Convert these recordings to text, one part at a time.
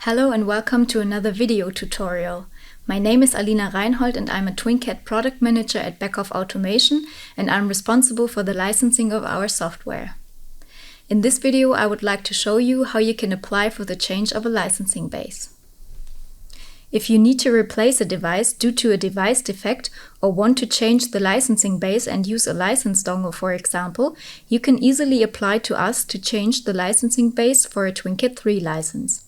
Hello and welcome to another video tutorial. My name is Alina Reinhold and I'm a TwinCAT product manager at Beckhoff Automation, and I'm responsible for the licensing of our software. In this video I would like to show you how you can apply for the change of a licensing base. If you need to replace a device due to a device defect or want to change the licensing base and use a license dongle, for example, you can easily apply to us to change the licensing base for a TwinCAT 3 license.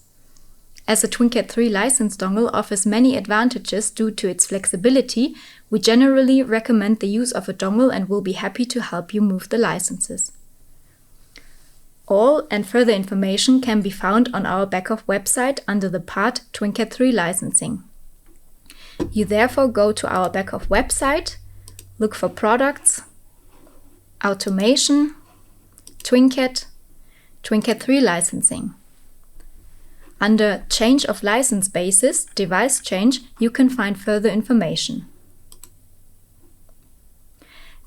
As a TwinCAT 3 license dongle offers many advantages due to its flexibility, we generally recommend the use of a dongle and will be happy to help you move the licenses. All and further information can be found on our Beckhoff website under the part TwinCAT 3 licensing. You therefore go to our Beckhoff website, look for Products, Automation, TwinCAT, TwinCAT 3 licensing. Under Change of License Bases, Device Change, you can find further information.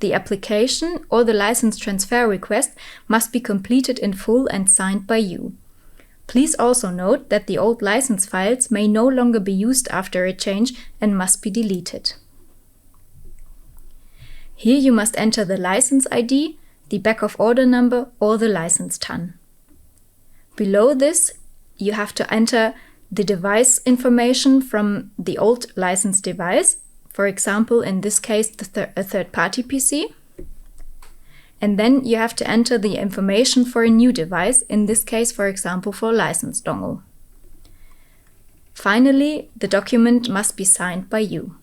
The application or the license transfer request must be completed in full and signed by you. Please also note that the old license files may no longer be used after a change and must be deleted. Here you must enter the license ID, the Beckhoff order number or the license TAN. Below this, you have to enter the device information from the old licensed device, for example, in this case, a third-party PC. And then you have to enter the information for a new device, in this case, for example, for a license dongle. Finally, the document must be signed by you.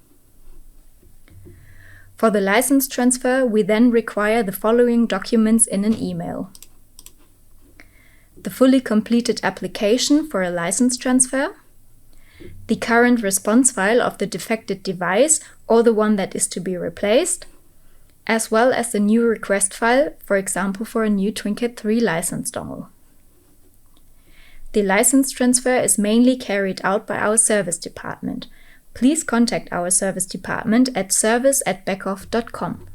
For the license transfer, we then require the following documents in an email: the fully completed application for a license transfer, the current response file of the defected device or the one that is to be replaced, as well as the new request file, for example, for a new TwinCAT 3 license dongle. The license transfer is mainly carried out by our service department. Please contact our service department at service@beckhoff.com.